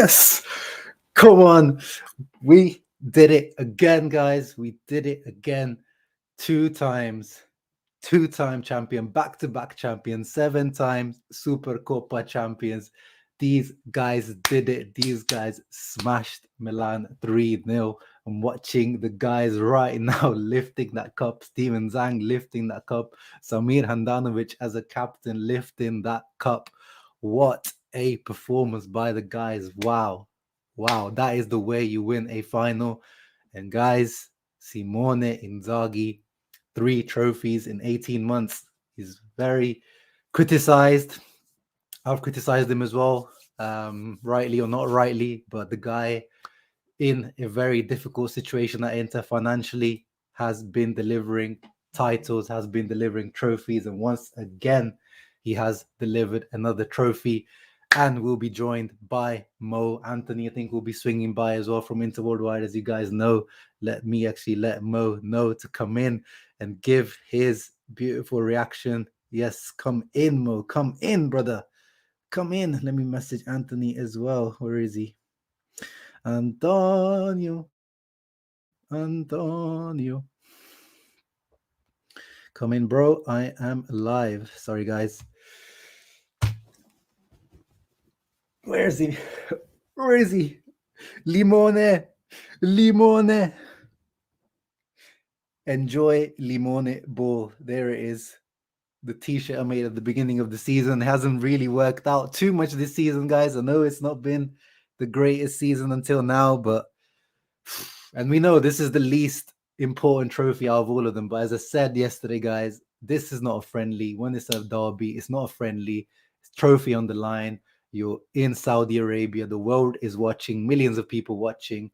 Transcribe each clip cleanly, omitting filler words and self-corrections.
Yes. Come on. We did it again, guys. We did it again. 2 times. 2-time champion, back-to-back champion, 7 times Supercoppa champions. These guys did it. These guys smashed Milan 3-0. I'm watching the guys right now lifting that cup. Steven Zhang lifting that cup. Samir Handanovic as a captain lifting that cup. What a performance by the guys. Wow. Wow. That is the way you win a final. And guys, Simone Inzaghi, 3 trophies in 18 months. He's very criticized. I've criticized him as well, rightly or not rightly, but the guy in a very difficult situation at Inter financially has been delivering titles, has been delivering trophies, and once again, he has delivered another trophy. And we'll be joined by Mo. Anthony, I think, will be swinging by as well from Inter Worldwide. As you guys know, let Mo know to come in and give his beautiful reaction. Yes, come in, Mo. Come in, brother. Come in. Let me message Anthony as well. Where is he? Antonio. Come in, bro. I am live. Sorry, guys. Where is he? Where is he? Limone. Enjoy Limone Ball. There it is. The t-shirt I made at the beginning of the season. It hasn't really worked out too much this season, guys. I know it's not been the greatest season until now, but and we know this is the least important trophy out of all of them. But as I said yesterday, guys, this is not a friendly. When it's a derby, it's not a friendly. It's trophy on the line. You're in Saudi Arabia. The world is watching. Millions of people watching.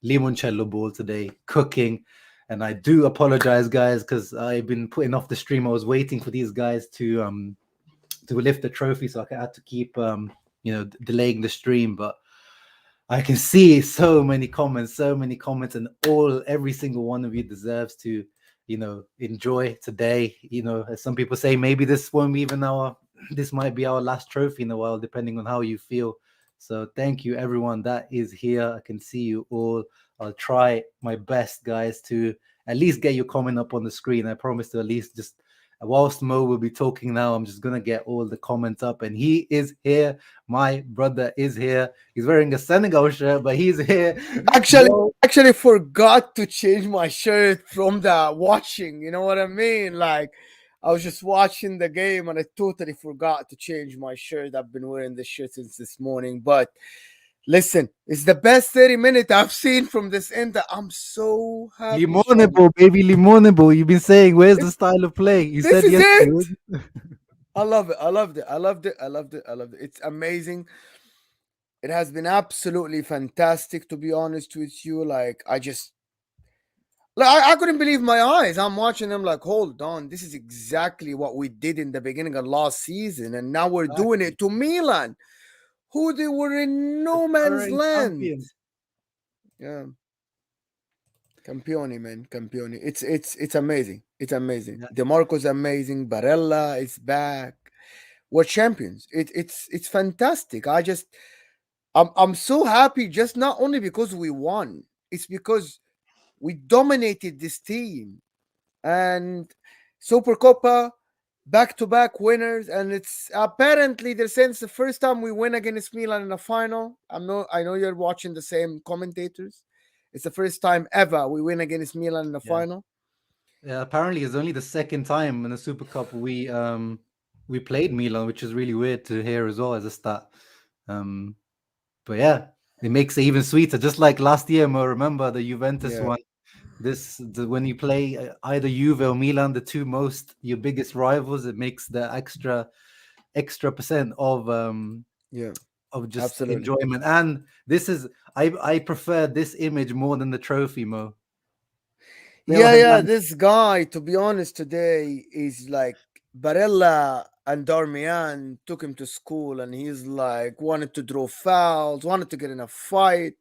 Limoncello Ball today, cooking. And I do apologize, guys, because I've been putting off the stream. I was waiting for these guys to lift the trophy, so I had to keep delaying the stream. But I can see so many comments, and every single one of you deserves to, enjoy today. As some people say, maybe this might be our last trophy in a while, depending on how you feel. So thank you, everyone that is here. I can see you all. I'll try my best, guys, to at least get your comment up on the screen. I promise to at least just, whilst Mo will be talking now, I'm just going to get all the comments up. And he is here. My brother is here. He's wearing a Senegal shirt, but he's here. Actually forgot to change my shirt from the watching. You know what I mean? Like, I was just watching the game and I totally forgot to change my shirt. I've been wearing this shirt since this morning. But listen, it's the best 30 minutes I've seen from this Inter. I'm so happy. Limonebo, baby, Limonebo. You've been saying, where's the style of play? You This said is yesterday. it. I love it. It's amazing. It has been absolutely fantastic, to be honest with you. Like, I couldn't believe my eyes. I'm watching them like, hold on, this is exactly what we did in the beginning of last season, and now we're doing it to Milan, who they were in no man's land. Champions. Yeah, Campioni, man, Campioni. It's amazing. It's amazing. Yeah. Dimarco's amazing. Barella is back. We're champions. It's fantastic. I'm so happy. Just not only because we won, it's because we dominated this team, and Supercoppa, back-to-back winners, and it's apparently they're saying it's the first time we win against Milan in a final. I know you're watching the same commentators. It's the first time ever we win against Milan in the final. Yeah, apparently it's only the second time in the Super Cup we played Milan, which is really weird to hear as well as a stat. But yeah, it makes it even sweeter. Just like last year, Mo, remember the Juventus one. When you play either Juve or Milan, your biggest rivals, it makes the extra percent of just absolutely. enjoyment. And I prefer this image more than the trophy, Mo. This guy, to be honest, today is like Barella and Darmian took him to school, and he's like wanted to draw fouls, wanted to get in a fight.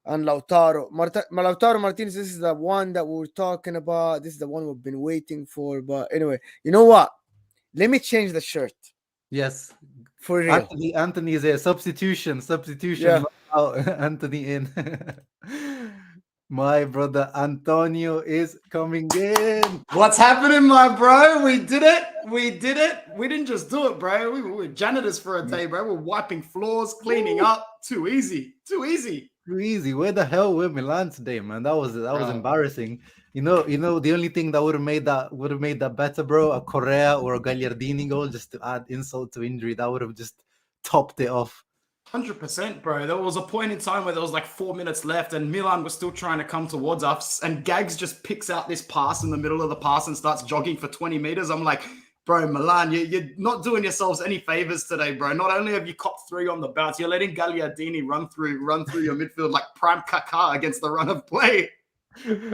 And Lautaro Martinez, this is the one that we were talking about. This is the one we've been waiting for. But anyway, you know what? Let me change the shirt. Yes, For real. Anthony is a substitution. Yeah. Not out. Anthony in. My brother Antonio is coming in. What's happening, my bro? We did it. We did it. We didn't just do it, bro. We were janitors for a day, bro. We're wiping floors, cleaning up. Too easy. Too easy. Too easy. Where the hell were Milan today, man? That was embarrassing. You know, the only thing that would have made that better, bro, a Correa or a Gagliardini goal, just to add insult to injury. That would have just topped it off. 100%, bro. There was a point in time where there was like 4 minutes left and Milan was still trying to come towards us and Gags just picks out this pass in the middle of the pass and starts jogging for 20 meters. I'm like, bro, Milan, you're not doing yourselves any favors today, bro. Not only have you copped 3 on the bounce, you're letting Gagliardini run through your midfield like prime Kaká against the run of play.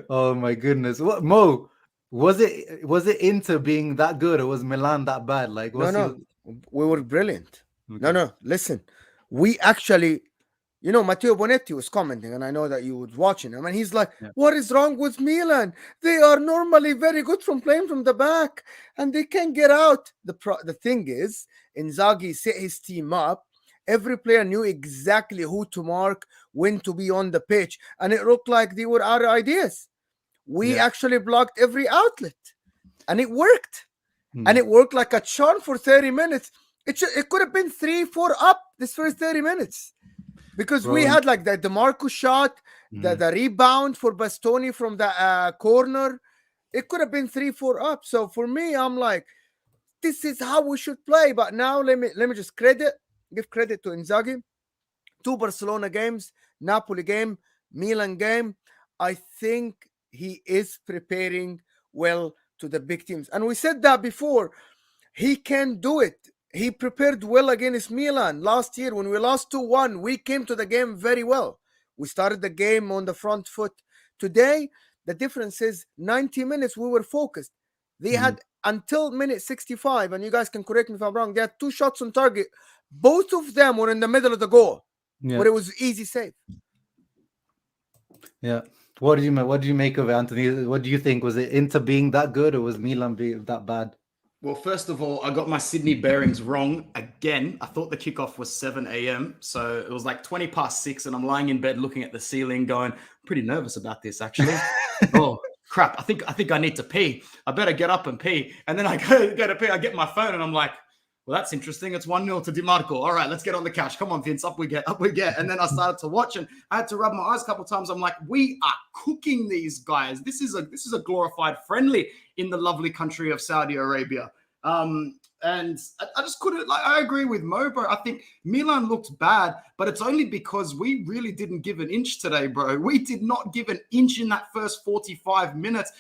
Oh my goodness. What, Mo, was it Inter being that good or was Milan that bad? Like, No, we were brilliant. Okay. No, listen. We actually, Matteo Bonetti was commenting, and I know that you was watching him, and he's like, What is wrong with Milan? They are normally very good from playing from the back, and they can't get out. The thing is, Inzaghi set his team up. Every player knew exactly who to mark, when to be on the pitch, and it looked like they were out of ideas. We actually blocked every outlet, and it worked. And it worked like a charm for 30 minutes. It could have been 3-4 up this first 30 minutes because we had like the Dimarco shot, the rebound for Bastoni from the corner. It could have been 3-4 up. So for me, I'm like, this is how we should play. But now let me just give credit to Inzaghi. 2 Barcelona games, Napoli game, Milan game. I think he is preparing well to the big teams. And we said that before. He can do it. He prepared well against Milan last year. When we lost 2-1, we came to the game very well. We started the game on the front foot. Today, the difference is 90 minutes we were focused. They had until minute 65, and you guys can correct me if I'm wrong, they had 2 shots on target. Both of them were in the middle of the goal, but it was easy save. Yeah. What do you make of it, Anthony? What do you think? Was it Inter being that good or was Milan being that bad? Well, first of all, I got my Sydney bearings wrong again. I thought the kickoff was 7 a.m. So it was like 20 past 6 and I'm lying in bed looking at the ceiling going, pretty nervous about this actually. Oh, crap. I think I need to pee. I better get up and pee. And then I go to pee. I get my phone and I'm like, well, that's interesting. It's 1-0 to Dimarco. All right, let's get on the couch. Come on, Vince, up we get. And then I started to watch and I had to rub my eyes a couple of times. I'm like, we are cooking these guys. This is a glorified friendly in the lovely country of Saudi Arabia. And I just couldn't, like, I agree with Mo, bro. I think Milan looked bad, but it's only because we really didn't give an inch today, bro. We did not give an inch in that first 45 minutes.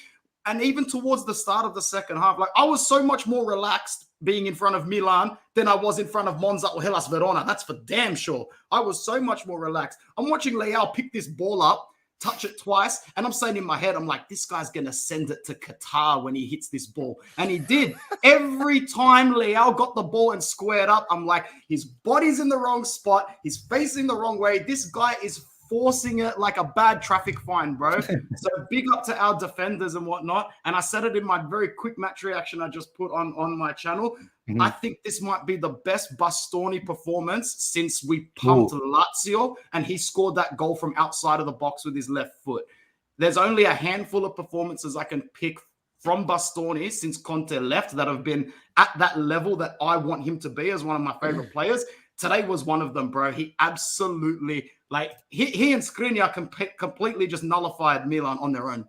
And even towards the start of the second half, like I was so much more relaxed being in front of Milan than I was in front of Monza or Hellas Verona. That's for damn sure. I was so much more relaxed. I'm watching Leao pick this ball up, touch it twice, and I'm saying in my head, I'm like, this guy's going to send it to Qatar when he hits this ball. And he did. Every time Leao got the ball and squared up, I'm like, his body's in the wrong spot. He's facing the wrong way. This guy is forcing it like a bad traffic fine, bro. So big up to our defenders and whatnot. And I said it in my very quick match reaction I just put on my channel. I think this might be the best Bastoni performance since we pumped Lazio and he scored that goal from outside of the box with his left foot. There's only a handful of performances I can pick from Bastoni since Conte left that have been at that level that I want him to be as one of my favorite players. Today was one of them, bro. He absolutely, like, he and Skriniar completely just nullified Milan on their own.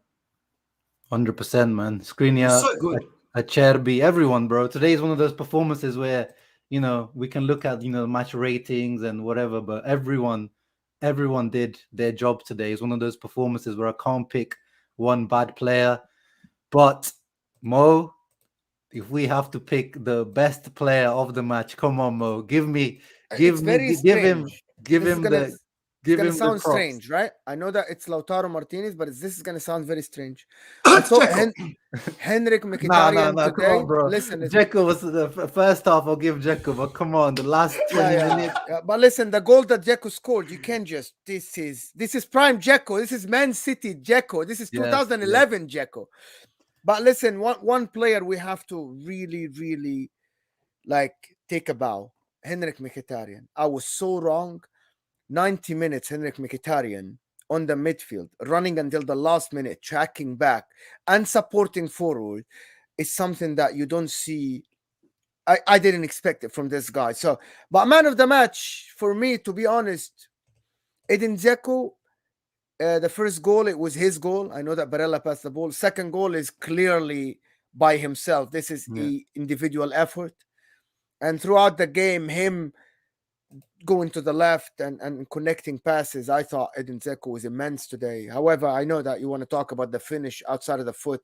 100%, man. Skriniar, so good. Acerbi, everyone, bro. Today is one of those performances where, we can look at, match ratings and whatever, but everyone did their job today. It's one of those performances where I can't pick one bad player. But, Mo, if we have to pick the best player of the match, come on, Mo, give him It's gonna sound strange, right? I know that it's Lautaro Martinez, but this is gonna sound very strange. I thought Henrik Mkhitaryan today. Come on, bro. Listen. Dzeko was the first half. I'll give Dzeko, but come on, the last 20 minutes. Yeah. But listen, the goal that Dzeko scored, you can't just. This is prime Dzeko. This is Man City Dzeko. This is 2011 Dzeko. But listen, one player we have to really, really like take a bow. Henrik Mkhitaryan. I was so wrong. 90 minutes, Henrik Mkhitaryan on the midfield, running until the last minute, tracking back and supporting forward is something that you don't see. I didn't expect it from this guy. So, but man of the match, for me, to be honest, Edin Dzeko, the first goal, it was his goal. I know that Barella passed the ball. Second goal is clearly by himself. This is a individual effort. And throughout the game, him going to the left and connecting passes, I thought Edin Dzeko was immense today. However, I know that you want to talk about the finish outside of the foot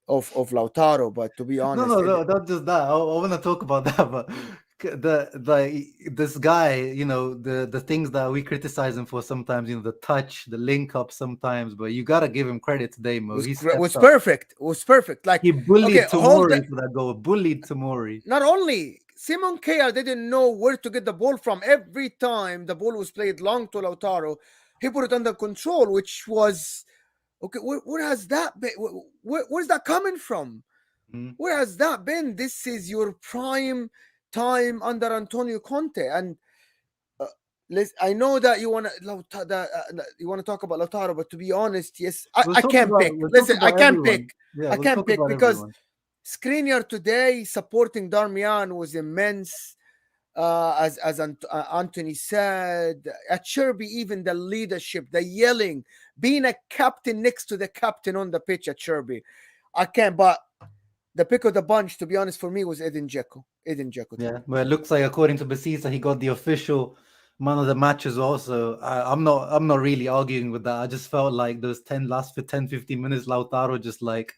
of Lautaro, but to be honest, No, not just that. I want to talk about that, but this guy, the things that we criticize him for sometimes, the touch, the link up sometimes, but you gotta give him credit today, Mo. was perfect. It was perfect. Like he bullied okay, Tomori for that goal. Bullied Tomori. Not only Simon Kjaer didn't know where to get the ball from. Every time the ball was played long to Lautaro, he put it under control, which was okay. Where has that been? Where's that coming from? Where has that been? This is your prime time under Antonio Conte, and I know that you want to talk about Lautaro, but to be honest, yes, I can't pick. Listen, I can't pick. I can't pick because Skriniar today supporting Darmian was immense. As Anthony said, at Cherby, even the leadership, the yelling, being a captain next to the captain on the pitch at Cherby. I can't, but the pick of the bunch, to be honest, for me was Edin Dzeko. Yeah, well, it looks like according to Basisa, he got the official man of the match as well. So I'm not really arguing with that. I just felt like those 10 15 minutes, Lautaro just like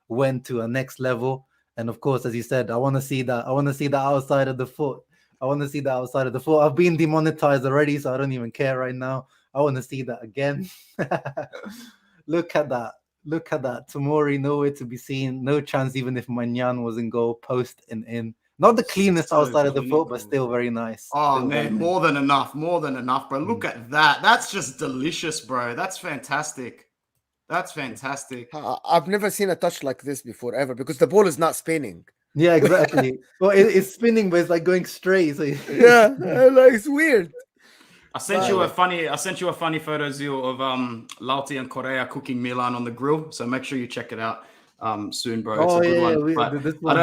went to a next level. And of course, as you said, I want to see that outside of the foot. I've been demonetized already, so I don't even care right now. I want to see that again. Look at that. Tomori nowhere to be seen. No chance, even if Manyan was in goal, post and in. Not the cleanest outside of the foot, but still very nice. Oh, man, more than enough, bro. Look at that. That's just delicious, bro. That's fantastic. I've never seen a touch like this before, ever, because the ball is not spinning. Yeah, exactly. Well, it's spinning, but it's like going straight. So yeah, like, it's weird. I sent you a funny photo, Zio, of Lauti and Correa cooking Milan on the grill. So make sure you check it out soon, bro. It's a good one.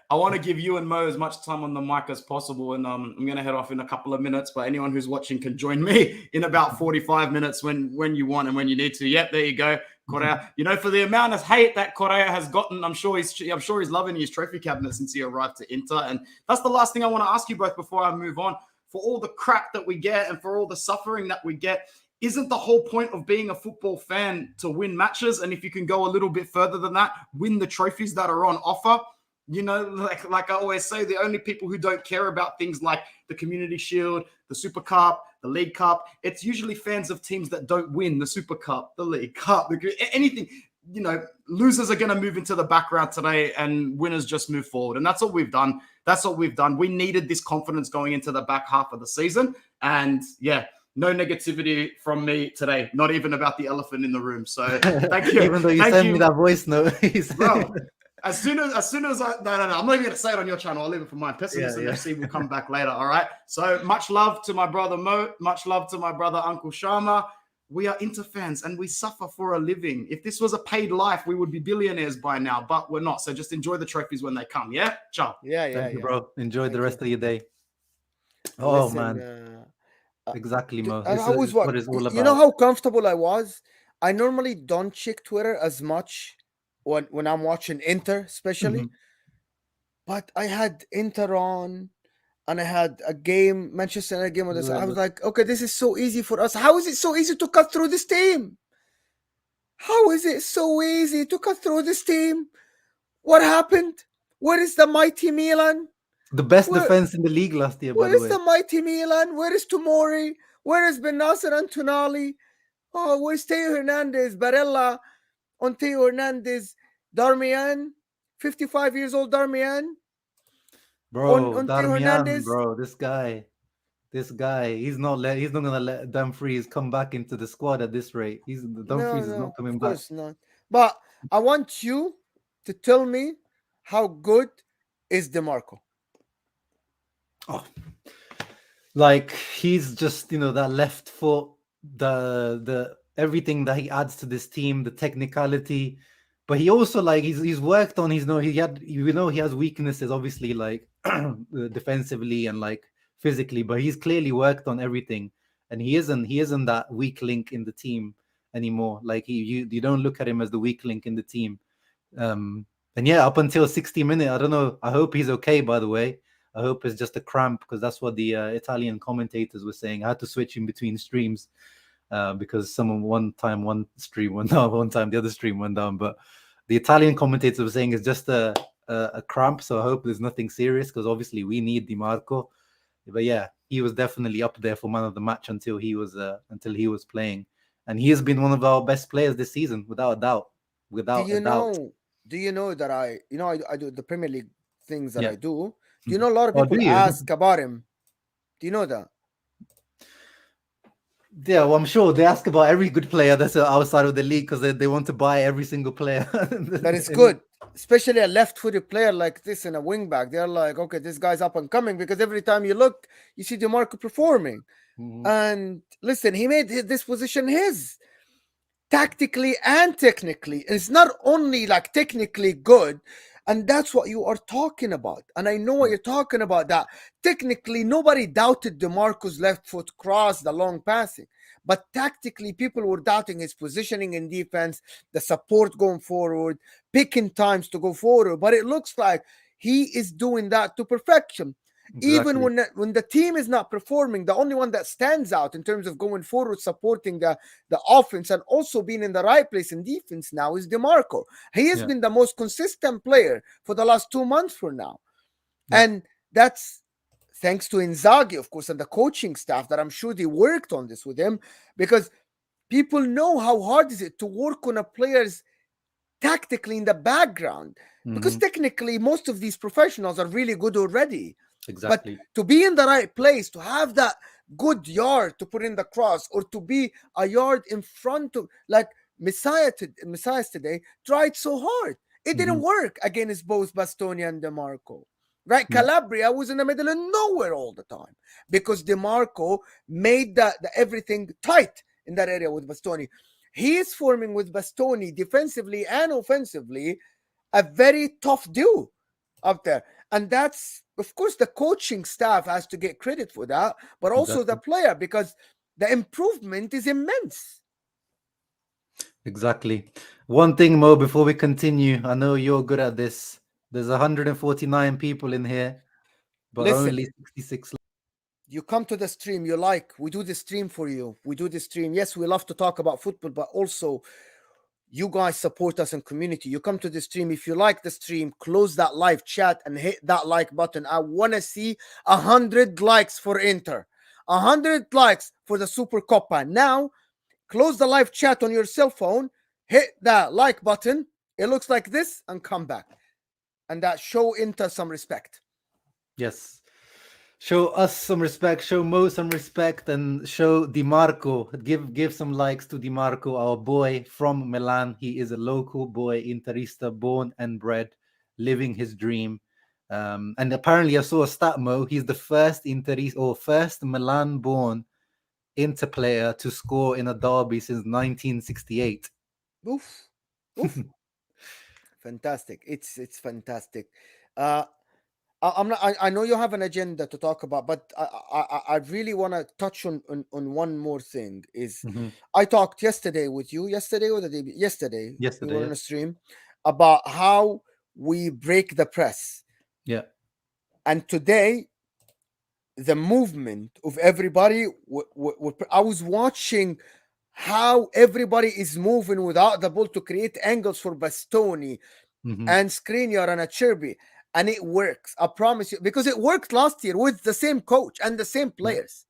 I want to give you and Mo as much time on the mic as possible, and I'm going to head off in a couple of minutes. But anyone who's watching can join me in about 45 minutes when you want and when you need to. Yep, there you go, Correa. For the amount of hate that Correa has gotten, I'm sure he's loving his trophy cabinet since he arrived to Inter. And that's the last thing I want to ask you both before I move on. For all the crap that we get and for all the suffering that we get, isn't the whole point of being a football fan to win matches? And if you can go a little bit further than that, win the trophies that are on offer. Like I always say, the only people who don't care about things like the Community Shield, the Supercup, the League Cup, it's usually fans of teams that don't win the Supercup, the League Cup, anything. Losers are going to move into the background today and winners just move forward. And that's what we've done. We needed this confidence going into the back half of the season. And yeah, no negativity from me today, not even about the elephant in the room. So thank you. Even though you sent me that voice note. Bro, as soon as I'm not even going to say it on your channel. I'll leave it for mine. Pessimism FC will come back later. All right. So much love to my brother Mo. Much love to my brother Uncle Sharma. We are Inter fans and we suffer for a living. If this was a paid life, we would be billionaires by now, but we're not. So just enjoy the trophies when they come. Yeah? Ciao. Yeah. Thank you, bro. Enjoy the rest of your day. Oh, man. Exactly, Mo. And I was what it's all about. You know how comfortable I was? I normally don't check Twitter as much when I'm watching Inter, especially. But I had Inter on. And I had a game, Manchester United game on this. I was like, okay, this is so easy for us. How is it so easy to cut through this team? How is it so easy to cut through this team? What happened? Where is the mighty Milan? The best defense in the league last year, by the way. Where is the mighty Milan? Where is Tomori? Where is Ben Nasser and Tonali? Oh, where's Teo Hernandez? Barella on Teo Hernandez. Darmian, 55 years old Darmian. Bro, Darmian, bro, this guy, he's not gonna let Dumfries come back into the squad at this rate. Dumfries is not coming back. Of course not. But I want you to tell me how good is Dimarco. Oh, like he's just that left foot, the everything that he adds to this team, the technicality. But he also like he's worked on his he has weaknesses obviously, like defensively and like physically, but he's clearly worked on everything, and he isn't that weak link in the team anymore. Like you don't look at him as the weak link in the team. And yeah, up until 60 minutes, I don't know. I hope he's okay, by the way. I hope it's just a cramp, because that's what the Italian commentators were saying. I had to switch in between streams because one time one stream went down, one time the other stream went down. But the Italian commentators were saying it's just a cramp. So I hope there's nothing serious, because obviously we need Dimarco. But yeah, he was definitely up there for man of the match until he was playing, and he has been one of our best players this season, without a doubt. Do Without a you doubt. know? Do you know that I do the Premier League things that Yeah. I do? Do you know a lot of Oh, people do you? ask about him? Do you know that? Yeah, well, I'm sure they ask about every good player that's outside of the league, because they want to buy every single player. That is good, especially a left-footed player like this and a wing-back. They're like, okay, this guy's up and coming, because every time you look, you see Dimarco performing. Mhm. And listen, he made this position his, tactically and technically. It's not only like technically good, and that's what you are talking about. And I know what you're talking about, that technically nobody doubted DeMarco's left foot cross, the long passing. But tactically, people were doubting his positioning in defense, the support going forward, picking times to go forward. But it looks like he is doing that to perfection. Even Exactly. when the team is not performing, the only one that stands out in terms of going forward, supporting the offense, and also being in the right place in defense now is DeMarco. He has Yeah. been the most consistent player for the last 2 months for now. Yeah. And that's thanks to Inzaghi, of course, and the coaching staff, that I'm sure they worked on this with him, because people know how hard is it to work on a player's tactically in the background, because Mhm. technically most of these professionals are really good already. But Exactly. to be in the right place, to have that good yard to put in the cross, or to be a yard in front of, like Messiah's today tried so hard. It didn't Mhm. work against both Bastoni and DeMarco. Right? Yeah. Calabria was in the middle of nowhere all the time, because DeMarco made the everything tight in that area with Bastoni. He is forming with Bastoni defensively and offensively a very tough duo up there. And that's, of course, the coaching staff has to get credit for that, but also the Exactly. player, because the improvement is immense. Exactly. One thing, Mo, before we continue, I know you're good at this. There's 149 people in here, but Listen, only 66. you come to the stream, we do the stream for you. We do the stream. Yes, we love to talk about football, but also you guys support us in community. You come to the stream. If you like the stream, close that live chat and hit that like button. I want to see 100 likes for Inter, 100 likes for the Supercoppa. Now, close the live chat on your cell phone, hit that like button. It looks like this, and come back. And that show Inter some respect. Yes. Show us some respect, show Mo some respect, and show Dimarco. Give some likes to Dimarco, our boy from Milan. He is a local boy, Interista, born and bred, living his dream. And apparently, I saw a stat, Mo. He's the first Interista or first Milan-born Inter player to score in a derby since 1968. Oof. Oof. Fantastic. It's fantastic. Uh, I'm not. I know you have an agenda to talk about, but I really want to touch on one more thing. Is Mhm. I talked yesterday with you, yesterday or the day yesterday we Yesterday, were yeah. on a stream about how we break the press, Yeah. and today the movement of everybody. I was watching how everybody is moving without the ball to create angles for Bastoni Mhm. and Skriniar and Acerbi. And it works. I promise you, because it worked last year with the same coach and the same Yeah. players.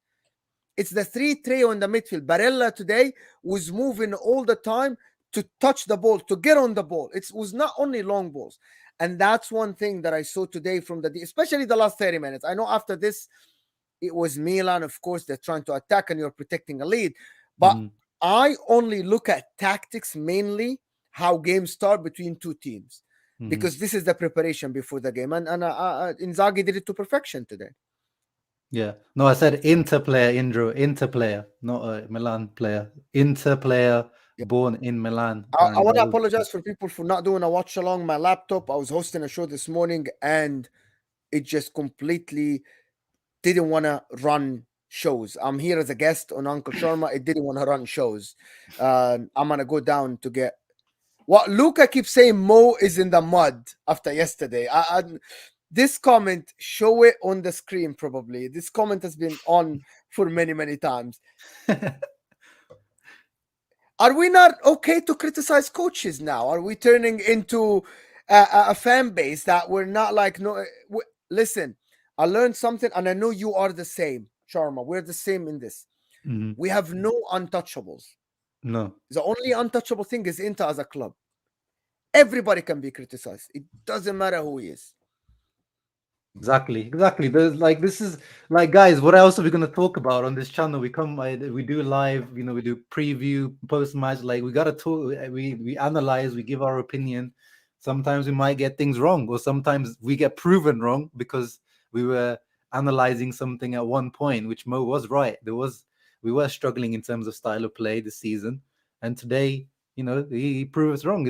It's the three trio in the midfield. Barella today was moving all the time to touch the ball, to get on the ball. It was not only long balls. And that's one thing that I saw today from especially the last 30 minutes. I know after this, it was Milan, of course, they're trying to attack and you're protecting a lead. But Mhm. I only look at tactics mainly, how games start between two teams, Mhm. because this is the preparation before the game. And Inzaghi did it to perfection today. Yeah. No, I said Inter player, Indro, Inter player, not a Milan player. Inter player Yeah. born in Milan. I Apparently, want that to was. apologize for people for not doing a watch along my laptop. I was hosting a show this morning and it just completely didn't want to run shows. I'm here as a guest on Uncle Sharma. It didn't want to run shows. I'm gonna go down to get what Luca keeps saying. Mo is in the mud after yesterday. This comment, show it on the screen. Probably this comment has been on for many times. Are we not okay to criticize coaches now? Are we turning into a fan base that we're not like no? Listen, I learned something, and I know you are the same, Sharma. We're the same in this. Mhm. We have no untouchables. No. The only untouchable thing is Inter as a club. Everybody can be criticized. It doesn't matter who he is. Exactly. There's like this is like guys. What else are we gonna talk about on this channel? We come, we do live. We do preview, post match. Like we gotta talk. We analyze. We give our opinion. Sometimes we might get things wrong, or sometimes we get proven wrong because we were analyzing something at one point, which Mo was right. We were struggling in terms of style of play this season, and today he proves us wrong.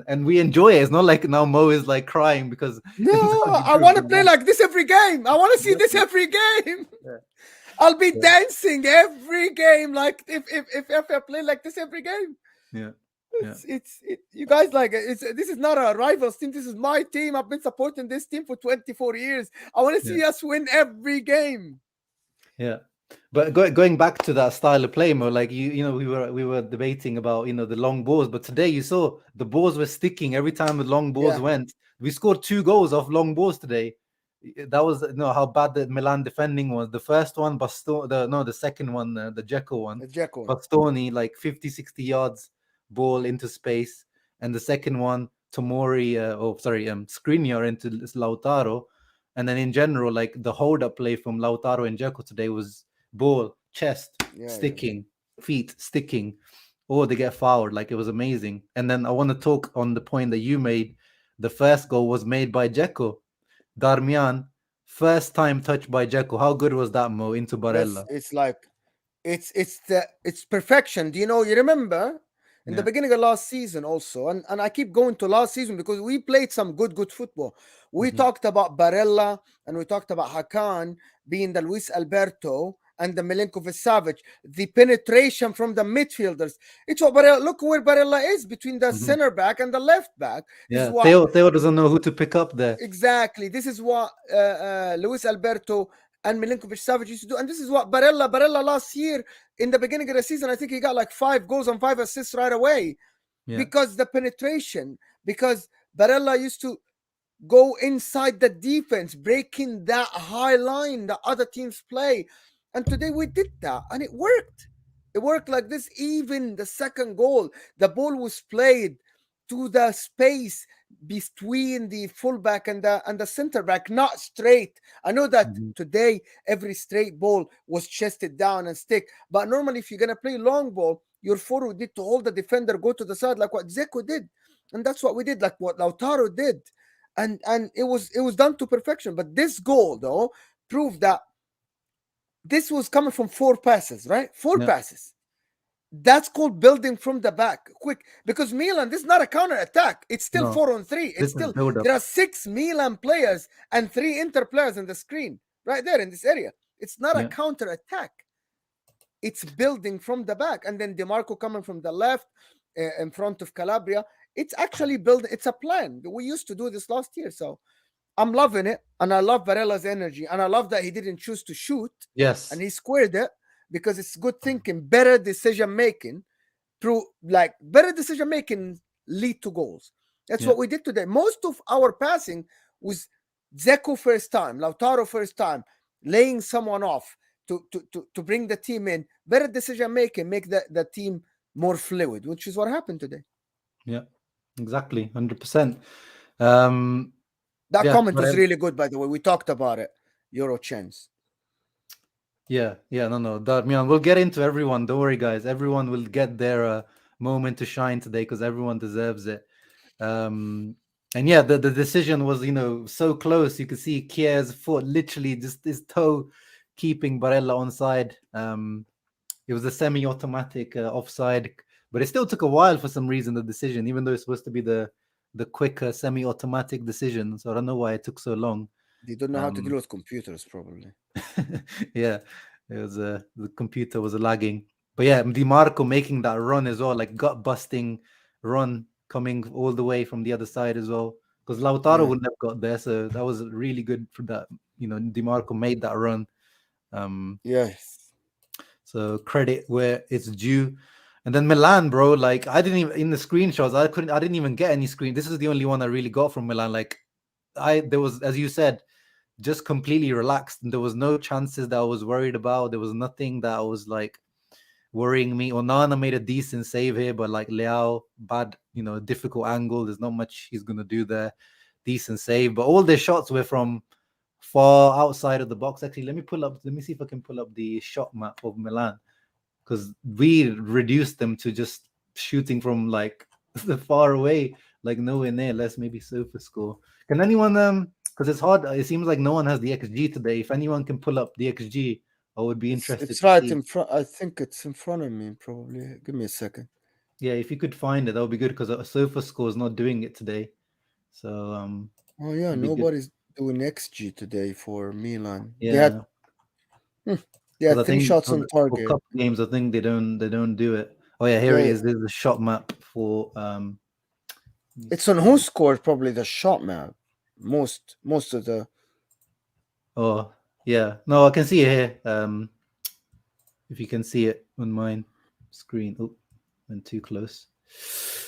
And we enjoy it. It's not like now Mo is like crying because No, Inzaghi I want proved to him play wrong. like this every game. I want to see this Exactly. every game. Yeah. I'll be Yeah. dancing every game. Like if I play like this every game. Yeah. You guys like this is not a rivals team. This is my team. I've been supporting this team for 24 years. I want to see us win every game. Yeah. But going back to that style of play, Mo, like we were debating about the long balls, but today you saw the balls were sticking every time the long balls Yeah. went. We scored 2 goals off long balls today. That was how bad the Milan defending was. The first one, the second one, the Dzeko one, Dzeko. Bastoni, like 50-60 yards ball into space, and the second one, Tomori, Skriniar into Lautaro. And then in general, like the hold-up play from Lautaro and Dzeko today was ball, chest, sticking, feet, sticking, or they get fouled. Like it was amazing. And then I want to talk on the point that you made. The first goal was made by Dzeko. Darmian, first time touch by Dzeko. How good was that, Mo, into Barella? It's like it's perfection. Do you remember in the beginning of last season also, and I keep going to last season because we played some good football. We talked about Barella and we talked about Hakan being the Luis Alberto and the Milinkovic-Savic, the penetration from the midfielders. It's what Barella, look where Barella is between the center back and the left back. Yeah, Theo doesn't know who to pick up there. Exactly. This is what Luis Alberto and Milinkovic-Savic used to do. And this is what Barella last year in the beginning of the season, I think he got like 5 goals and 5 assists right away. Yeah. Because the penetration, because Barella used to go inside the defense, breaking that high line that other teams play. And today we did that and it worked. It worked like this. Even the second goal, the ball was played to the space between the fullback and the center back, not straight. I know that today every straight ball was chested down and stick, but normally if you're gonna play long ball, your forward need to hold the defender, go to the side like what Dzeko did, and that's what we did, like what Lautaro did, and it was done to perfection. But this goal though proved that this was coming from 4 passes, right? 4 passes. That's called building from the back quick, because Milan, this is not a counter attack. It's still 4-on-3. It's still, there are 6 Milan players and 3 Inter players on the screen right there in this area. It's not a counter attack. It's building from the back. And then Dimarco coming from the left in front of Calabria. It's actually building. It's a plan. We used to do this last year. So I'm loving it. And I love Barella's energy. And I love that he didn't choose to shoot. Yes. And he squared it. Because it's good thinking, better decision making, better decision making lead to goals. That's what we did today. Most of our passing was Dzeko first time, Lautaro first time, laying someone off to bring the team in. Better decision making, make the team more fluid, which is what happened today. Yeah, exactly, 100%. That comment was really good, by the way. We talked about it. Euro chance. Yeah, no, Darmian. We'll get into everyone. Don't worry, guys. Everyone will get their moment to shine today because everyone deserves it. And yeah, the decision was, so close. You could see Kier's foot, literally just his toe keeping Barella onside. It was a semi-automatic offside, but it still took a while for some reason, the decision, even though it's supposed to be the quicker semi-automatic decision. So I don't know why it took so long. They don't know how to deal with computers, probably. Yeah, it was the computer was lagging. But yeah, Dimarco making that run as well, like gut busting run coming all the way from the other side as well. Because Lautaro Yeah. wouldn't have got there, so that was really good for that. Dimarco made that run. Yes. So credit where it's due. And then Milan, bro, like I didn't even in the screenshots, I didn't even get any screen. This is the only one I really got from Milan. Like there was, as you said, just completely relaxed. And there was no chances that I was worried about. There was nothing that was like worrying me. Onana made a decent save here, but like Leao, bad, difficult angle. There's not much he's gonna do there. Decent save, but all their shots were from far outside of the box. Actually, let me see if I can pull up the shot map of Milan, because we reduced them to just shooting from like the far away, like nowhere near. Let's maybe Sofa score. Can anyone because it's hard. It seems like no one has the XG today. If anyone can pull up the XG, I would be interested It's to right see. in front. I think it's in front of me, probably. Give me a second. Yeah, if you could find it, that would be good, because Sofa score is not doing it today. So Oh yeah, it'd be good. nobody's doing XG today for Milan. Yeah, They had I three think shots on for target. cup games, I think they don't do it. Oh yeah, here Yeah, it is. There's the shot map for it's on who scored probably the shot map. Most of the Oh yeah, no, I can see it here. If you can see it on mine screen. Oh, went too close.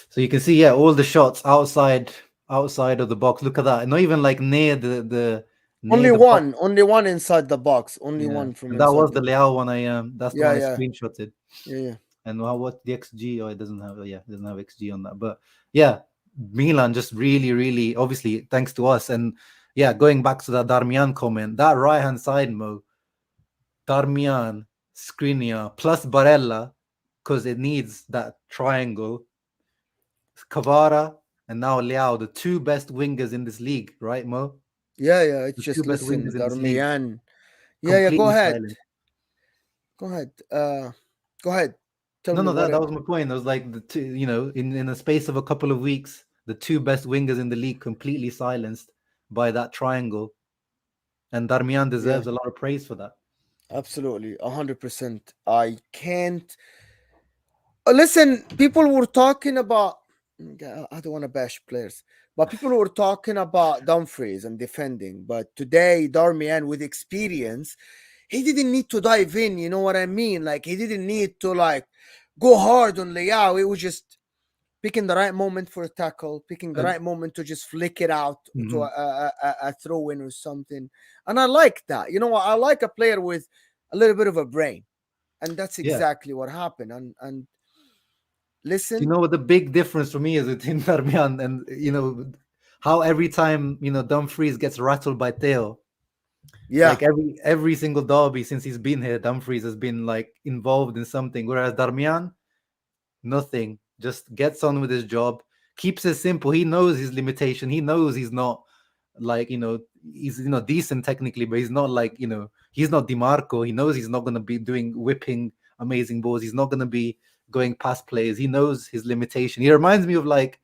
So you can see, yeah, all the shots outside of the box. Look at that. Not even like near the only box. only one inside the box. Only Yeah, one from and that inside was the the box. Leao one. That's the Yeah, one I yeah, screenshotted. yeah. And what the XG? Oh, it doesn't have. Oh, yeah, it doesn't have XG on that. But yeah, Milan just really, really, obviously, thanks to us. And yeah, going back to that Darmian comment, that right hand side, Mo, Darmian, Skriniar plus Barella, because it needs that triangle. Kvara and now Leao, the two best wingers in this league, right, Mo? Yeah, yeah. It's The two just best listen, wingers in this league, Darmian. Yeah, yeah. Go completely ahead. silent. Go ahead. Go ahead. Tell No, me no, what that was my point. It was like the two, in a space of a couple of weeks, the two best wingers in the league completely silenced by that triangle. And Darmian Yeah, deserves a lot of praise for that. absolutely. 100%. I can't. Listen, people were talking about. I don't want to bash players, but people were talking about Dumfries and defending. But today, Darmian, with experience, he didn't need to dive in. You know what I mean? Like he didn't need to go hard on Leao. It was just picking the right moment for a tackle, picking the right moment to just flick it out to a throw in or something. And I like that. You know what? I like a player with a little bit of a brain, and that's exactly what happened. And listen, You know what the big difference for me is between Darmian and how every time Dumfries gets rattled by Theo. yeah, Like every single derby since he's been here, Dumfries has been like involved in something. Whereas Darmian, nothing. Just gets on with his job, keeps it simple. He knows his limitation. He knows he's not like he's decent technically, but he's not like he's not Dimarco. He knows he's not gonna be doing whipping amazing balls. He's not gonna be going past players. He knows his limitation. He reminds me of like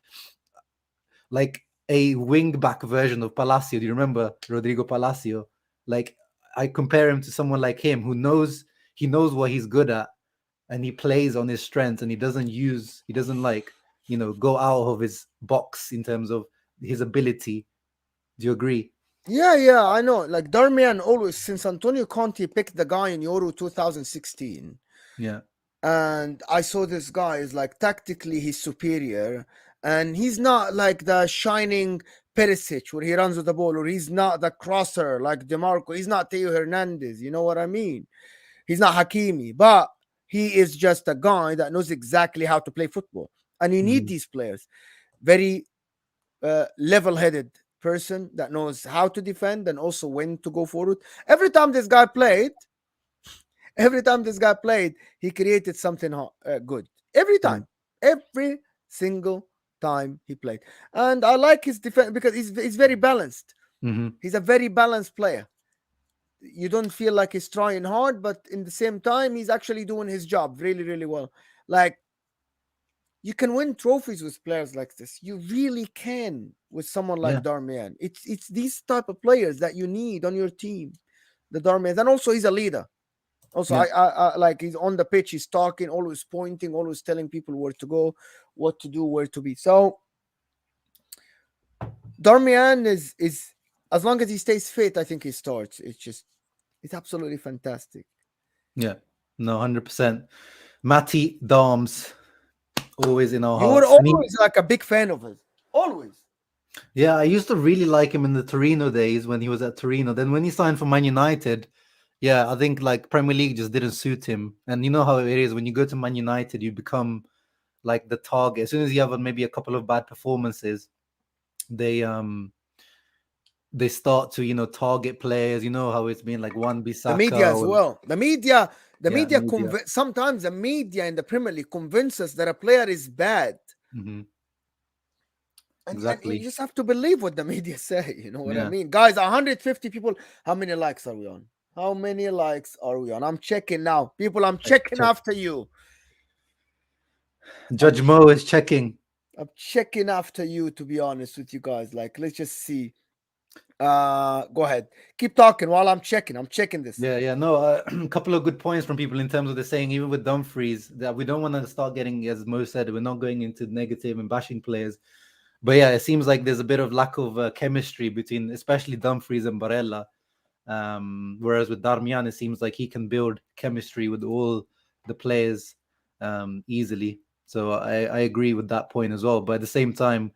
a wing back version of Palacio. Do you remember Rodrigo Palacio? Like I compare him to someone like him who knows what he's good at, and he plays on his strengths, and he doesn't go out of his box in terms of his ability. Do you agree? yeah, I know. Like Darmian always, since Antonio Conte picked the guy in Euro 2016, Yeah. and I saw this guy is like tactically he's superior, and he's not like the shining Perisic where he runs with the ball, or he's not the crosser like Dimarco. He's not Theo Hernandez. You know what I mean? He's not Hakimi, but he is just a guy that knows exactly how to play football. And you need these players. Very level-headed person that knows how to defend and also when to go forward. Every time this guy played, he created something good. Every single time he played. And I like his defense because he's very balanced. He's a very balanced player. you don't feel like he's trying hard, but in the same time, he's actually doing his job really, really well. Like, you can win trophies with players like this. You really can with someone like Yeah, Darmian. It's these type of players that you need on your team, the Darmian, and also he's a leader. Also, yeah, I like he's on the pitch, he's talking, always pointing, always telling people where to go, what to do, where to be. So Darmian is as long as he stays fit, I think he starts. It's absolutely fantastic. yeah. No, 100%. Matty Darms, always in our You were hearts. And always like a big fan of his. Always. yeah, I used to really like him in the Torino days when he was at Torino. Then when he signed for Man United, yeah, I think like Premier League just didn't suit him. And you know how it is when you go to Man United, you become like the target. As soon as you have maybe a couple of bad performances, they they start to target players. You know how it's been like one The media Bissaka as or well. The yeah, media media. sometimes the media in the Premier League convinces that a player is bad. Hmm. And you Exactly. just have to believe what the media say. You know what I Yeah. mean? Guys, 150 people. How many likes are we on? How many likes are we on? I'm checking now. People, I'm Check, checking check. after you. I'm, Judge Mo is checking. I'm checking after you, to be honest with you guys. Like, let's just see. Go ahead. Keep talking while I'm checking. I'm checking this. Yeah, yeah, no, a couple of good points from people in terms of the saying, even with Dumfries, that we don't want to start getting, as Mo said, we're not going into negative and bashing players. But yeah, it seems like there's a bit of lack of chemistry between, especially Dumfries and Barella. Whereas with Darmian, it seems like he can build chemistry with all the players easily. So I agree with that point as well. But at the same time,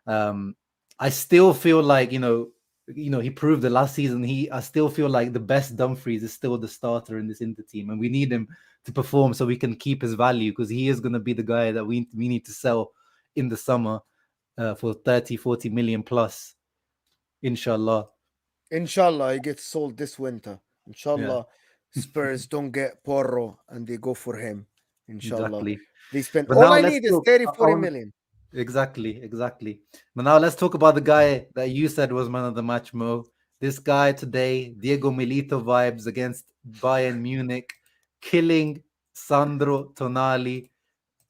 um, I still feel like he proved the last season. I still feel like the best Dumfries is still the starter in this Inter team, and we need him to perform so we can keep his value because he is going to be the guy that we need to sell in the summer for 30-40 million plus, inshallah. Inshallah, he gets sold this winter. Yeah, Inshallah, Spurs don't get Porro and they go for him. Inshallah. exactly. They spend But all now I let's need is talk. 30, I 40 wanna, million. exactly. But now let's talk about the guy that you said was man of the match, Mo. This guy today, Diego Milito vibes against Bayern Munich, killing Sandro Tonali,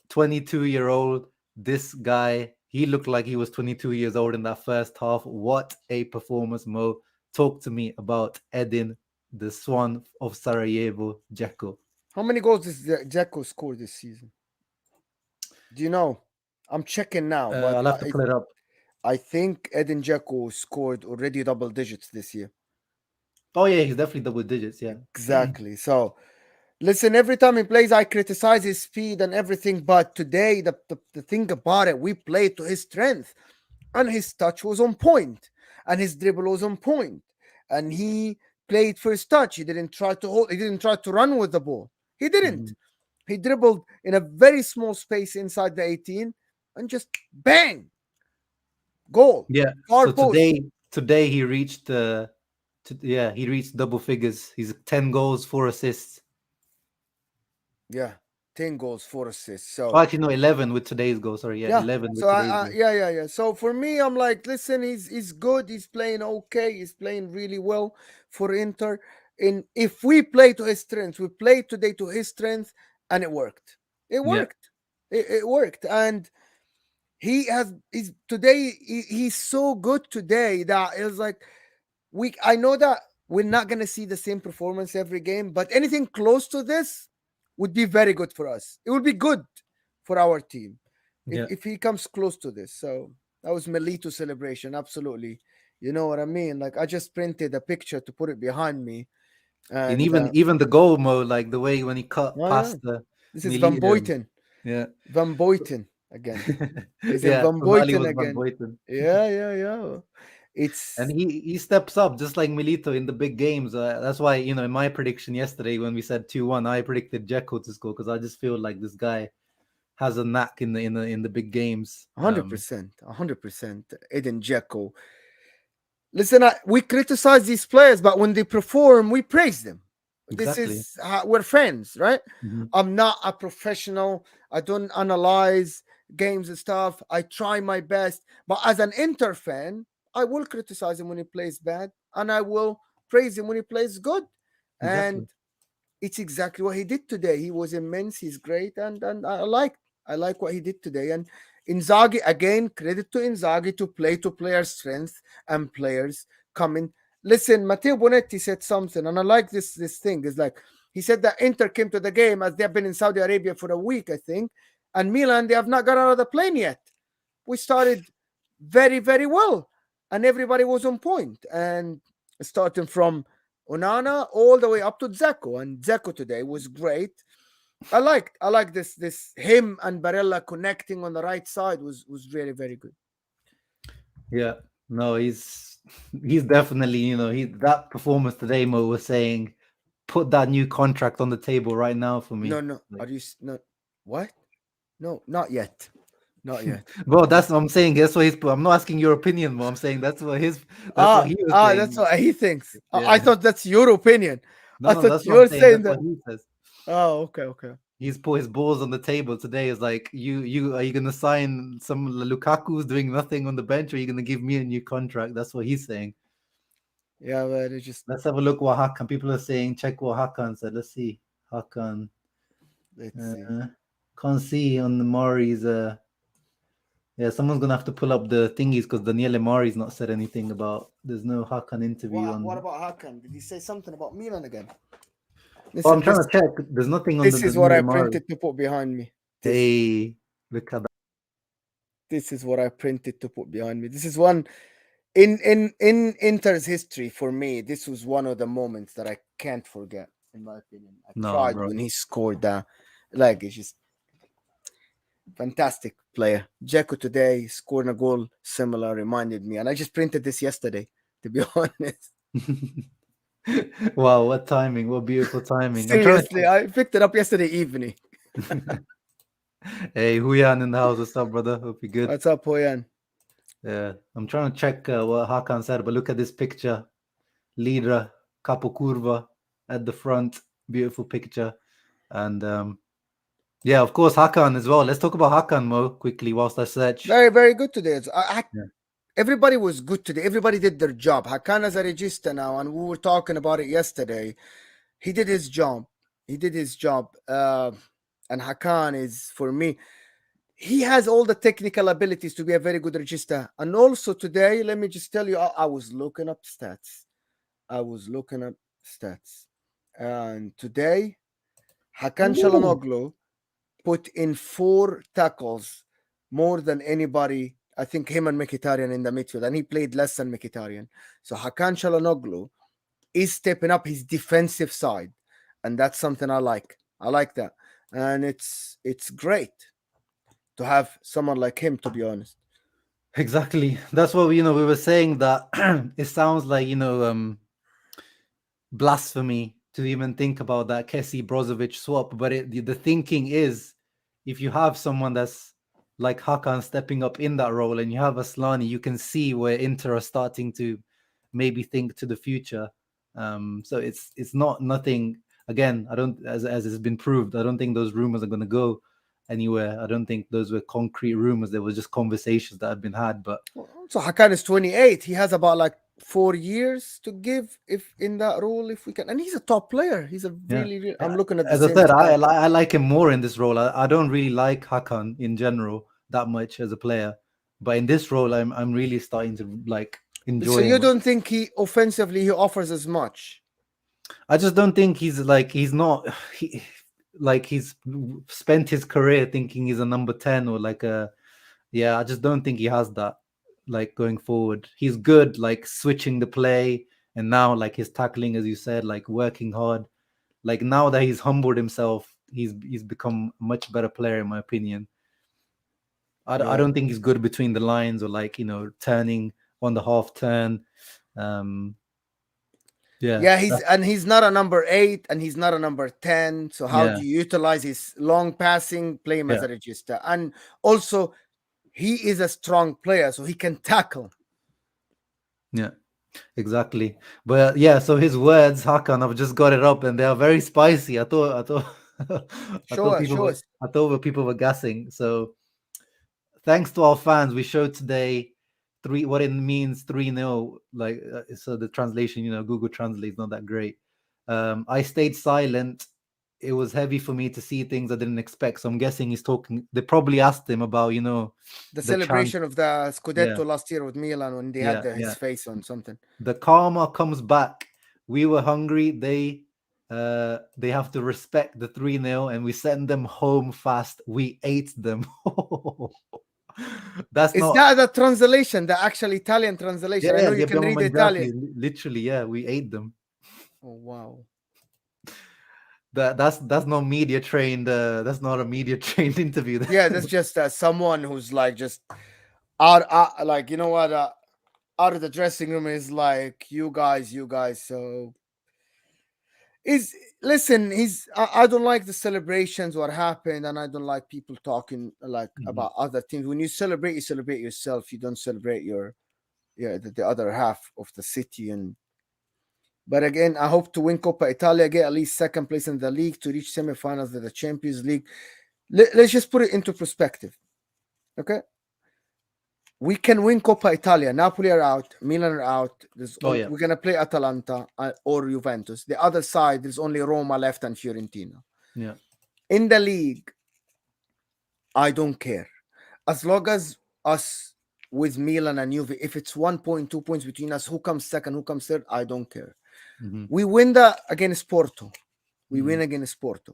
22-year-old. This guy, he looked like he was 22 years old in that first half. What a performance, Mo. Talk to me about Edin, the Swan of Sarajevo, Dzeko. How many goals does Dzeko score this season? Do you know? I'm checking now, but I'll have to pull it up. I think Edin Dzeko scored already double digits this year. Oh, yeah, he's definitely double digits, yeah. Exactly. So listen, every time he plays, I criticize his speed and everything. But today, the thing about it, we played to his strength, and his touch was on point, and his dribble was on point, and he played first touch. He didn't try to hold. He didn't try to run with the ball. He didn't. Mhm. He dribbled in a very small space inside the 18, and just bang, goal, Yeah. far So post. today he reached he reached double figures. He's 10 goals, 4 assists. Yeah, 10 goals, 4 assists. Oh, So actually no, 11 with today's goal. Sorry, yeah, yeah. 11 So with today's goal. yeah. So for me, I'm like, listen, he's good. He's playing okay. He's playing really well for Inter. And if we play to his strengths, we played today to his strength, and it worked. It Yeah. worked. It worked. And he's today. He's so good today that it's like I know that we're not gonna see the same performance every game, but anything close to this would be very good for us. It would be good for our team Yeah. if he comes close to this. So that was Melito celebration, absolutely. You know what I mean? Like I just printed a picture to put it behind me, And and even the goal mode, like the way when he cut oh yeah, past the this is Van Milito. Boyten, Yeah. Van Boyten again. He's in Yeah, Van Tonali Boyten was Van again. Boyten. Yeah. And It's he steps up just like Milito in the big games. That's why, in my prediction yesterday when we said 2-1, I predicted Dzeko to score because I just feel like this guy has a knack in the big games. 100%, 100%. Edin Dzeko. Listen, we criticize these players, but when they perform, we praise them. This Exactly. is we're friends, right? Mhm. I'm not a professional. I don't analyze games and stuff. I try my best, but as an Inter fan, I will criticize him when he plays bad, and I will praise him when he plays good. Exactly. And it's exactly what he did today. He was immense. He's great, and I like what he did today. And Inzaghi, again, credit to Inzaghi to play to players' strength and players coming. Listen, Matteo Bonetti said something, and I like this thing. Is like he said that Inter came to the game as they have been in Saudi Arabia for a week, I think, and Milan, they have not got out of the plane yet. We started very, very well, and everybody was on point. And starting from Onana all the way up to Dzeko, and Dzeko today was great. I like this him and Barella connecting on the right side was really very good. Yeah. No, he's definitely, he that performance today, Mo was saying, put that new contract on the table right now for me. No. Like, Are you not what? No, not yet. Not yet. well, that's what I'm saying. That's what I'm not asking your opinion, Mo. I'm saying that's what he was saying. That's what he thinks. I Yeah. thought that's your opinion. I No, thought that's you what were I'm saying. saying That's that. what he says. Oh, okay. He's put his balls on the table today. Is like, you are you gonna sign some Lukaku's doing nothing on the bench, or are you gonna give me a new contract? That's what he's saying. Yeah, but it's just Let's have a look what Hakan. People are saying, check what Hakan said. Let's see. Hakan. let's see. Can't see on the Mari's. Yeah, someone's gonna have to pull up the thingies because Daniele Mari's not said anything about. There's no Hakan interview on. What about Hakan? Did he say something about Milan again? Oh, I'm trying to check. There's nothing on This the is what I Daniele Mari. printed to put behind me. Hey, look at that. This is what I printed to put behind me. This is one in Inter's history for me. This was one of the moments that I can't forget, in my opinion. I No, cried bro. when he scored that. Like, it's just fantastic player. Dzeko today scoring a goal similar reminded me, and I just printed this yesterday, to be honest. Wow, what timing! What beautiful timing! Seriously, I picked it up yesterday evening. Hey, Huyan in the house. What's up, brother? Hope you're good. What's up, Hoyan? Yeah, I'm trying to check what Hakan said, but look at this picture. Lidra, Capo Curva at the front. Beautiful picture. And yeah, of course, Hakan as well. Let's talk about Hakan, Mo, quickly whilst I search. Very, very good today. Yeah. Everybody was good today. Everybody did their job. Hakan is a regista now, and we were talking about it yesterday. He did his job. And Hakan is, for me, he has all the technical abilities to be a very good regista. And also today, let me just tell you, I was looking up stats. And today, Hakan Calhanoglu put in 4 tackles, more than anybody. I think him and Mkhitaryan in the midfield, and he played less than Mkhitaryan. So Hakan Calhanoglu is stepping up his defensive side, and that's something I like. I like that, and it's great to have someone like him, to be honest. Exactly. That's what we were saying that it sounds like blasphemy to even think about that Kessie Brozovic swap, but the thinking is, if you have someone that's like Hakan stepping up in that role, and you have Aslani, you can see where Inter are starting to maybe think to the future. So it's not nothing. Again, I don't, as has been proved, I don't think those rumors are going to go anywhere. I don't think those were concrete rumors. There was just conversations that had been had. But so Hakan is 28. He has about like 4 years to give if in that role, if we can. And he's a top player. He's a really I'm looking at the as I same said, stat. I like him more in this role. I don't really like Hakan in general that much as a player, but in this role, I'm really starting to like enjoy. So you him. don't think he offensively he offers as much? I just don't think he's spent his career thinking he's a number 10 or like a. Yeah, I just don't think he has that. Like going forward, he's good, like switching the play, and now like his tackling, as you said, like working hard. Like now that he's humbled himself, he's become a much better player in my opinion. I don't think he's good between the lines or like turning on the half turn. He's not a number 8 and he's not a number 10. So how do you utilize his long passing, play him as a regista? And also, he is a strong player, so he can tackle. Yeah, exactly. But yeah, so his words, Hakan, I've just got it up, and they are very spicy. I thought people were gassing. So thanks to our fans, we showed today what it means 3-0. Like so the translation, Google Translate is not that great. I stayed silent. It was heavy for me to see things I didn't expect. So I'm guessing he's talking. They probably asked him about, The the chant. celebration of the Yeah, Scudetto last year with Milan when they had yeah, his yeah. face on something. The karma comes back. We were hungry. They have to respect the 3-0, and we send them home fast. We ate them. That's Is not. that the translation, the actual Italian translation? Yeah, I yeah, know you can abbiamo read mangiati. Italian. Literally, yeah, we ate them. Oh wow. That's not media trained. That's not a media trained interview. Yeah, that's just someone who's like just out like you know what out of the dressing room is like you guys. So is listen, I don't like the celebrations what happened, and I don't like people talking like about other things. When you celebrate yourself. You don't celebrate the other half of the city. And but again, I hope to win Coppa Italia, get at least second place in the league to reach semifinals of the Champions League. Let's just put it into perspective. Okay, we can win Coppa Italia. Napoli are out, Milan are out. We're gonna play Atalanta or Juventus. The other side, there's only Roma left and Fiorentina. Yeah. In the league, I don't care. As long as us with Milan and Juve, if it's 1 point, 2 points between us, who comes second, who comes third, I don't care. We win against Porto. We win against Porto.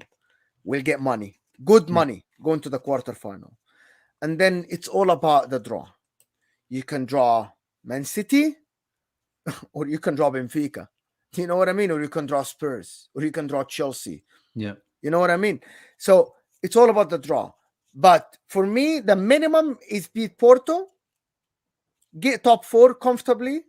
We'll get money. Good money going to the quarterfinal. And then it's all about the draw. You can draw Man City or you can draw Benfica. You know what I mean? Or you can draw Spurs or you can draw Chelsea. Yeah. You know what I mean? So it's all about the draw. But for me, the minimum is beat Porto, get top 4 comfortably,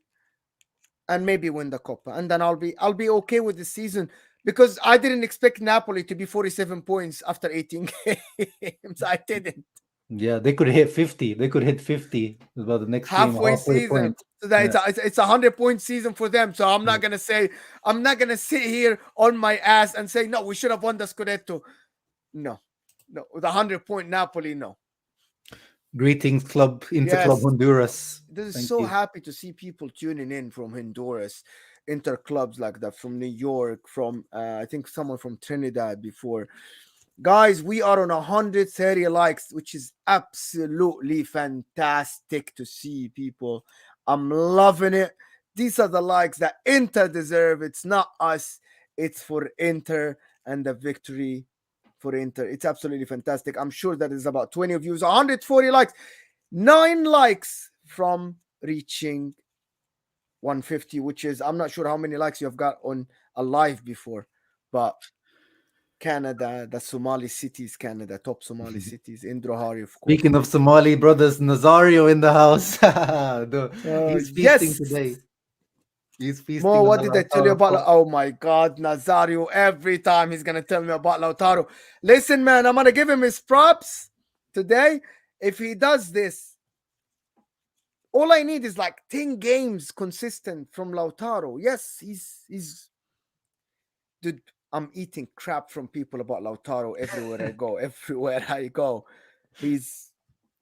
and maybe win the Coppa. And then I'll be okay with the season, because I didn't expect Napoli to be 47 points after 18 games. I didn't. Yeah, they could hit 50. They could hit 50 about the next game. Halfway season. Point. So that it's a 100-point season for them. So I'm not gonna sit here on my ass and say no, we should have won the Scudetto. No, with 100-point Napoli, no. Greetings, Club Interclub Honduras. This is so happy to see people tuning in from Honduras, interclubs like that, from New York, from I think someone from Trinidad before. Guys, we are on 130 likes, which is absolutely fantastic to see, people. I'm loving it. These are the likes that Inter deserve. It's not us. It's for Inter and the victory for Inter. It's absolutely fantastic. I'm sure that is about 20 views, 140 likes, 9 likes from reaching 150, which is, I'm not sure how many likes you have got on a live before, but Canada, the Somali cities, top Somali cities, Indrohari, of course. Speaking of Somali brothers, Nazario in the house. He's feasting today. He's feasting. Mo, what did I tell you about? Oh my God, Nazario! Every time he's gonna tell me about Lautaro. Listen, man, I'm gonna give him his props today. If he does this, all I need is like 10 games consistent from Lautaro. Yes, he's dude. I'm eating crap from people about Lautaro everywhere I go. Everywhere I go, he's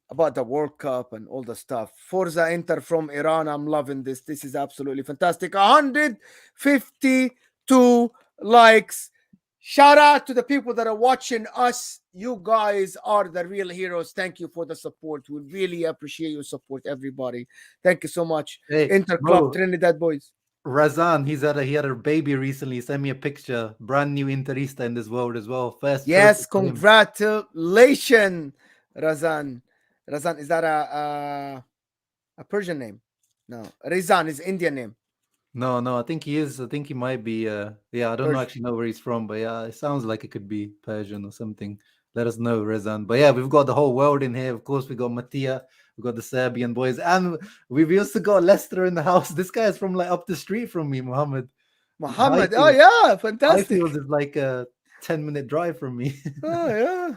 about the World Cup and all the stuff. Forza Inter from Iran. I'm loving this. This is absolutely fantastic. 152 likes. Shout out to the people that are watching us. You guys are the real heroes. Thank you for the support. We really appreciate your support, everybody. Thank you so much. Hey, Inter Club, Trinidad boys. Razan, he had a baby recently. Send me a picture. Brand new Interista in this world as well. Yes, congratulations, Razan. Razan, is that a Persian name? No, Rizan is Indian name. No, I think he is. I think he might be. I don't actually know where he's from, but yeah, it sounds like it could be Persian or something. Let us know, Rezan. But yeah, we've got the whole world in here. Of course, we got Mattia, we got the Serbian boys, and we've also got Leicester in the house. This guy is from like up the street from me, Mohammed. Oh yeah, fantastic. Highfield is like a 10-minute drive from me. Oh yeah.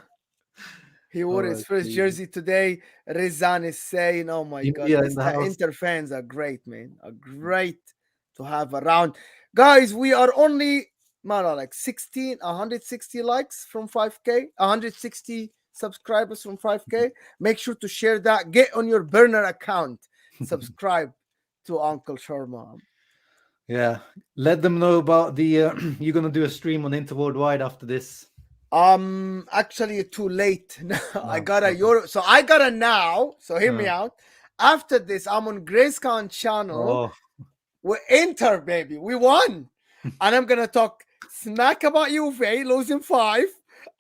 He wore his first jersey today. Rezan is saying, "Oh my God, the Inter fans are great, man. Are great to have around." Guys, we are only like 160 likes from 5K, 160 subscribers from 5K. Make sure to share that. Get on your burner account. subscribe to Uncle Sharma. Yeah. Let them know about the you're gonna do a stream on Interworldwide after this. Actually too late. I No, got a okay. Euro, so I got a now. So hear me Uh, out. After this, I'm on Grayscon channel. oh, We're Inter, baby. We won. And I'm gonna talk smack about Juve losing 5.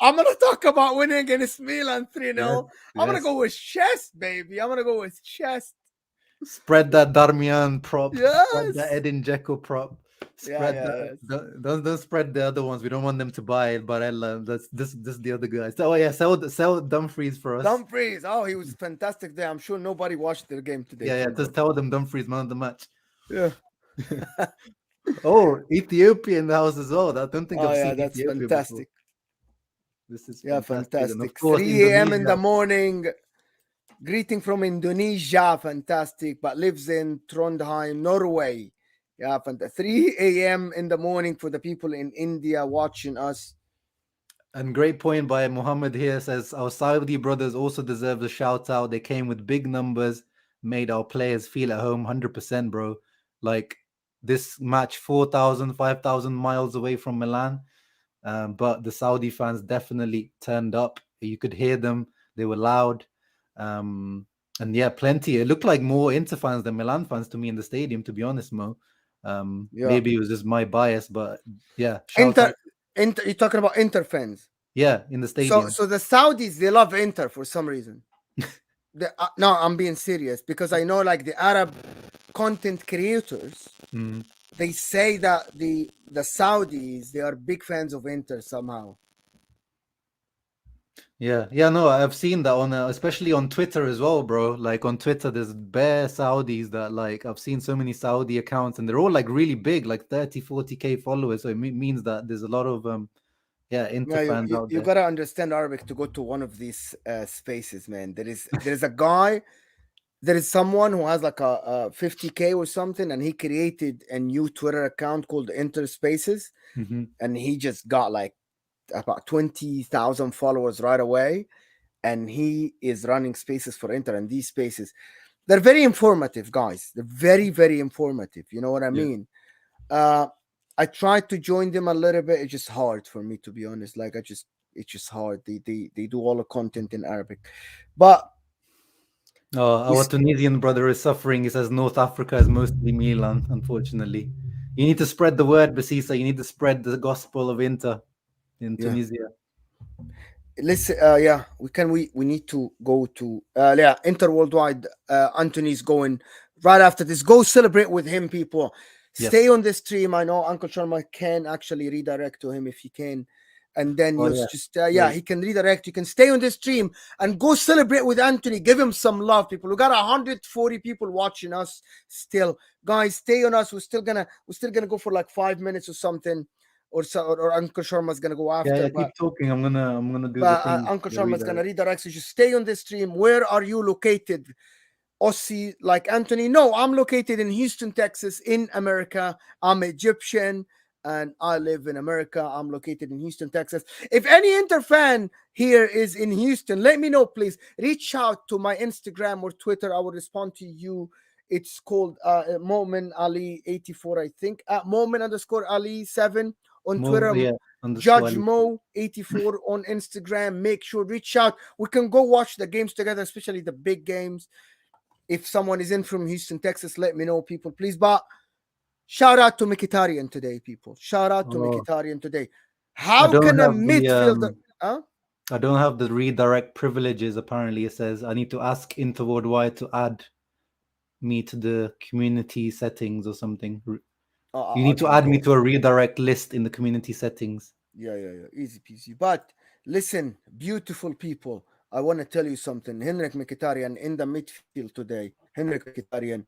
I'm gonna talk about winning against Milan 3-0. yes, I'm gonna yes. go with chest, baby. I'm gonna go with chest. Spread that Darmian prop. Spread that Yes. Edin Dzeko prop. Yeah, Spread yeah, that. yes. Don't spread the other ones. We don't want them to buy Barella. That's this the other guys. Oh yeah, sell Dumfries for us. Dumfries. Oh, he was fantastic there. I'm sure nobody watched their game today. Yeah, from just tell them Dumfries man of the match. Yeah. Oh, Ethiopia in the house as well. I don't think Oh, I've yeah, seen that's Ethiopia before. fantastic. This is Yeah, fantastic. And of fantastic. course, 3 a.m. in the Indonesia. morning. Greeting from Indonesia. Fantastic. But lives in Trondheim, Norway. Yeah, 3 a.m. in the morning for the people in India watching us. And great point by Muhammad here says our Saudi brothers also deserve a shout out. They came with big numbers, made our players feel at home 100%, bro. Like this match, 4,000, 5,000 miles away from Milan. But the Saudi fans definitely turned up. You could hear them, they were loud. And yeah, plenty. It looked like more Inter fans than Milan fans to me in the stadium, to be honest, Mo. Yeah. Maybe it was just my bias, but yeah, shout Inter, out. Inter, you're talking about Inter fans. Yeah, in the stadium. So the Saudis, they love Inter for some reason. No, I'm being serious because I know like the Arab content creators, Mm. they say that the Saudis, they are big fans of Inter somehow. Yeah, no, I've seen that on, especially on Twitter as well, bro. Like on Twitter, there's bare Saudis that like I've seen so many Saudi accounts, and they're all like really big, like 30, 40K followers. So it means that there's a lot of Inter Yeah, fans out you there. gotta understand Arabic to go to one of these spaces, man. There's a guy, there is someone who has like a 50K or something, and he created a new Twitter account called Inter Spaces, Hmm. and he just got like about 20,000 followers right away, and he is running spaces for Inter, and these spaces, they're very informative, guys. They're very, very informative. You know what I Yeah. mean? I tried to join them a little bit. It's just hard for me, to be honest. Like it's just hard. They do all the content in Arabic, but Oh, we our Tunisian brother is suffering. He says North Africa is mostly Milan, unfortunately. You need to spread the word, Basisa. You need to spread the gospel of Inter in Yeah. Tunisia. Listen, yeah, we need to go to Inter Worldwide. Anthony's going right after this. Go celebrate with him, people. Stay Yes. on the stream. I know Uncle Sharma can actually redirect to him if he can, and then Oh, you yeah. just Great. he can redirect. You can stay on the stream and go celebrate with Anthony. Give him some love, people. We got 140 people watching us still, guys. Stay on us. We're still gonna go for like 5 minutes or something, or Uncle Sharma's gonna go after. Yeah, but keep talking. I'm gonna do the but thing. Uncle the Sharma's gonna redirect. redirect. So just stay on the stream. Where are you located? Aussie, like Anthony? No, I'm located in Houston, Texas, in America. I'm Egyptian and I live in America. I'm located in Houston, Texas. If any Inter fan here is in Houston, let me know, please. Reach out to my Instagram or Twitter. I will respond to you. It's called Momin Ali 84, I think. Momin _ Ali 7 on Twitter. Yeah, Judge Ali. Mo 84 on Instagram. Make sure reach out. We can go watch the games together, especially the big games. If someone is in from Houston, Texas, let me know, people, please. But shout out to Mkhitaryan today, people. Shout out to Mkhitaryan today. How can a midfielder? I don't have the redirect privileges. Apparently, it says I need to ask Interworldwide to add me to the community settings or something. You need to add me to a redirect list in the community settings. Yeah. Easy peasy. But listen, beautiful people, I want to tell you something. Henrik Mkhitaryan in the midfield today. Henrik Mkhitaryan.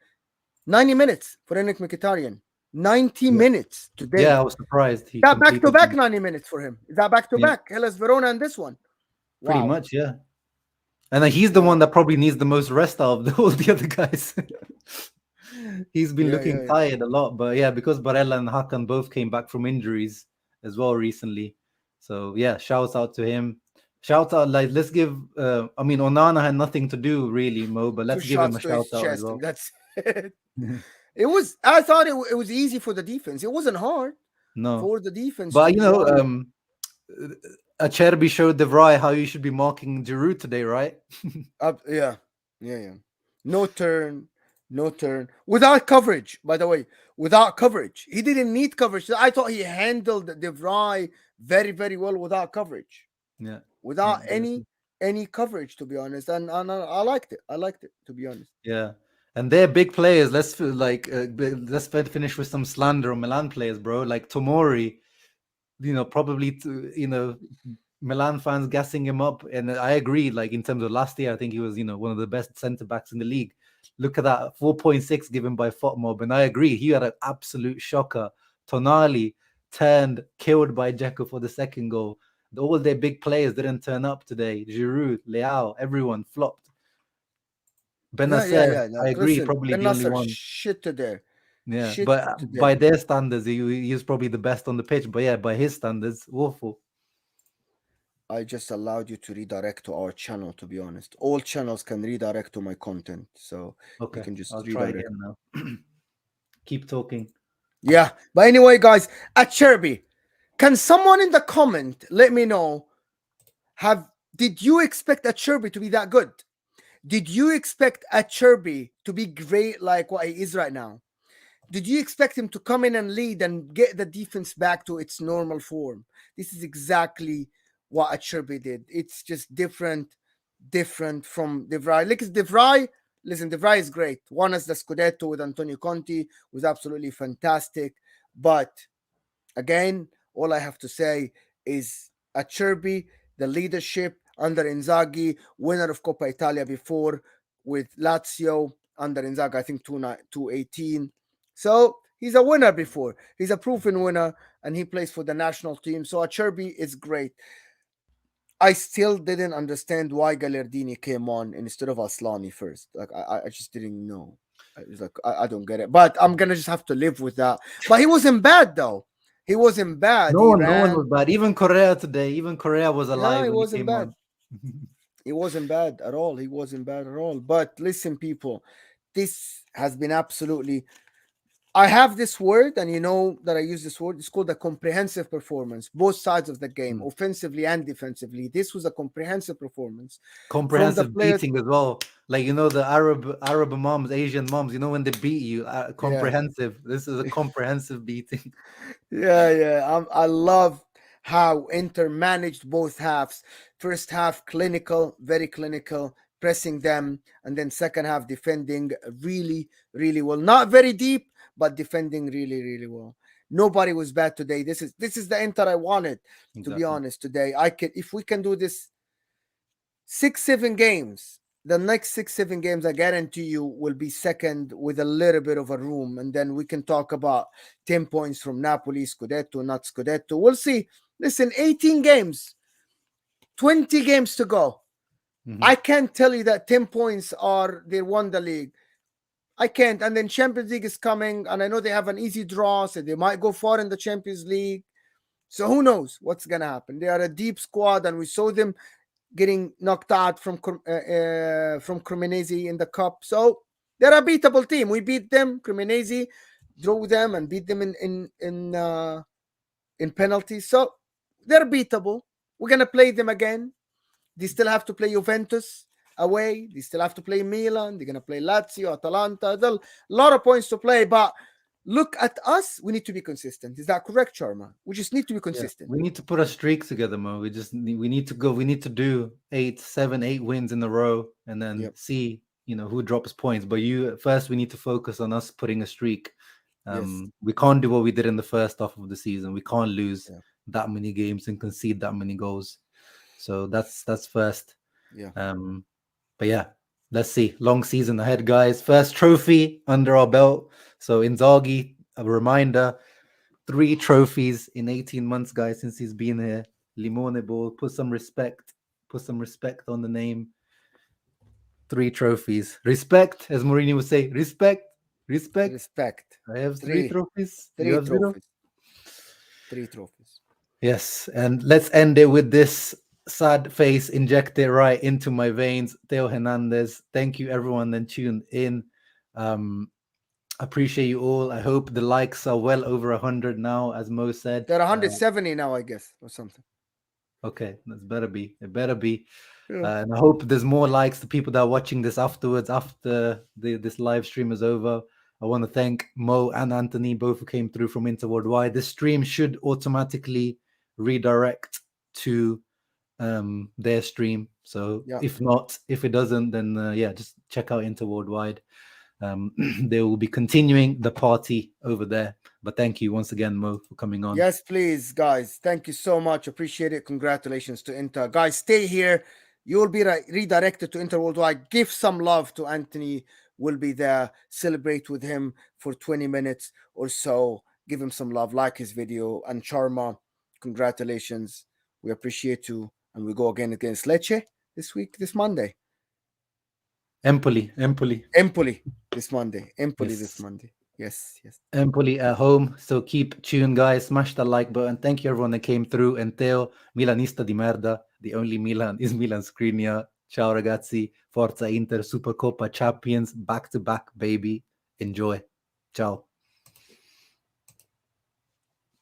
90 minutes for Henrik Mkhitaryan. 90 minutes today. Yeah, I was surprised. That back-to-back 90 minutes for him. Is that back-to-back? Hellas Verona and this one. Wow. Pretty much, yeah. And he's the one that probably needs the most rest out of all the other guys. He's been looking tired a lot. But yeah, because Barella and Hakan both came back from injuries as well recently. So yeah, shouts out to him. Shout out, let's give. I mean, Onana had nothing to do really, Mo, but let's give him a shout out as well. It was. I thought it was easy for the defense. It wasn't hard No, for the defense but to run. Acerbi showed De Vrij how you should be marking Giroud today, right? Up, yeah, yeah, yeah. No turn, no turn. Without coverage, by the way, without coverage. He didn't need coverage. I thought he handled De Vrij very, very well without coverage. Yeah, Without exactly. any coverage, to be honest. And I liked it. I liked it, to be honest. Yeah, and they're big players. Let's finish with some slander on Milan players, bro. Like Tomori, probably Milan fans gassing him up, and I agree. Like in terms of last year, I think he was one of the best centre backs in the league. Look at that 4.6 given by Fotmob, and I agree. He had an absolute shocker. Tonali turned, killed by Dzeko for the second goal. All their big players didn't turn up today. Giroud, Leao, everyone flopped. Benacer, No, I agree, listen, probably Ben the only Nasser, one. shit to there. Yeah, Shit but to by there. their standards, he is probably the best on the pitch. But yeah, by his standards, awful. I just allowed you to redirect to our channel, to be honest. All channels can redirect to my content. So you Okay, can just I'll try redirect. again now. Keep talking. Yeah. But anyway, guys, at Cherby, can someone in the comment let me know, did you expect a Cherby to be that good? Did you expect a Cherby to be great like what he is right now? Did you expect him to come in and lead and get the defense back to its normal form? This is exactly what Acerbi did. It's just different from De Vrij. Listen, De Vrij is great. Won us the Scudetto with Antonio Conte, was absolutely fantastic. But again, all I have to say is Acerbi, the leadership under Inzaghi, winner of Coppa Italia before with Lazio under Inzaghi, I think 2018. So he's a winner before. He's a proven winner, and he plays for the national team. So Acerbi is great. I still didn't understand why Gallardini came on instead of Aslani first. Like I just didn't know. I was like, I don't get it. But I'm gonna just have to live with that. But he wasn't bad though. He wasn't bad. No He one ran. was bad. Even Correa today. Even Correa was Yeah, alive he when he wasn't came bad. on. He wasn't bad at all. He wasn't bad at all. But listen, people, this has been absolutely. I have this word, and you know that I use this word. It's called a comprehensive performance, both sides of the game, offensively and defensively. This was a comprehensive performance from the Comprehensive players. beating as well. Like the Arab moms, Asian moms. When they beat you, comprehensive. This is a comprehensive beating. Yeah. I love how Inter managed both halves. First half clinical, very clinical, pressing them, and then second half defending really, really well. Not very deep, but defending really, really well. Nobody was bad today. This is the Inter I wanted, to be honest. Today, if we can do this 6-7 games, the next 6-7 games, I guarantee you will be second with a little bit of a room, and then we can talk about 10 points from Napoli, Scudetto, not Scudetto. We'll see. Listen, 18 games, 20 games to go. I can't tell you that 10 points they won the league. I can't. And then Champions League is coming, and I know they have an easy draw, so they might go far in the Champions League. So who knows what's gonna happen? They are a deep squad, and we saw them getting knocked out from Cremonese in the cup. So they're a beatable team. We beat them, Cremonese, drew them, and beat them in penalties. So they're beatable. We're gonna play them again. They still have to play Juventus away. They still have to play Milan. They're gonna play Lazio, Atalanta. There's a lot of points to play, but look at us. We need to be consistent. Is that correct, Sharma? We just need to be consistent. We need to put a streak together, Mo. We need to go. We need to do 8 wins in a row, and then see who drops points. But we need to focus on us putting a streak. We can't do what we did in the first half of the season. We can't lose that many games and concede that many goals. So that's first. But yeah, let's see. Long season ahead, guys. First trophy under our belt. So Inzaghi, a reminder, 3 trophies in 18 months, guys, since he's been here. Limone Ball, put some respect on the name. 3 trophies. Respect, as Mourinho would say, respect. I have 3 trophies. 3 You have trophies. 0? 3 trophies. Yes, and let's end it with this sad face, inject it right into my veins. Theo Hernandez. Thank you, everyone, that tuned in. Appreciate you all. I hope the likes are well over 100 now, as Mo said. They're 170 now, I guess, or something. Okay, that's better be. It better be. Yeah. And I hope there's more likes. The people that are watching this afterwards, after this live stream is over. I want to thank Mo and Anthony, both who came through from Inter Worldwide. This stream should automatically redirect to their stream. So Yeah. if not, if it doesn't, then just check out Inter Worldwide. They will be continuing the party over there. But thank you once again, Mo, for coming on. Yes, please, guys. Thank you so much. Appreciate it. Congratulations to Inter. Guys, stay here. You will be redirected to Inter Worldwide. Give some love to Anthony. We'll be there. Celebrate with him for 20 minutes or so. Give him some love. Like his video. And Sharma, congratulations. We appreciate you. And we go again against Lecce this Monday. Empoli this Monday. Yes. This Monday. Yes. Empoli at home. So keep tuned, guys. Smash the like button. Thank you, everyone that came through. And Teo, Milanista di merda. The only Milan is Milan Skriniar. Ciao, ragazzi. Forza Inter, Supercoppa champions. Back to back, baby. Enjoy. Ciao.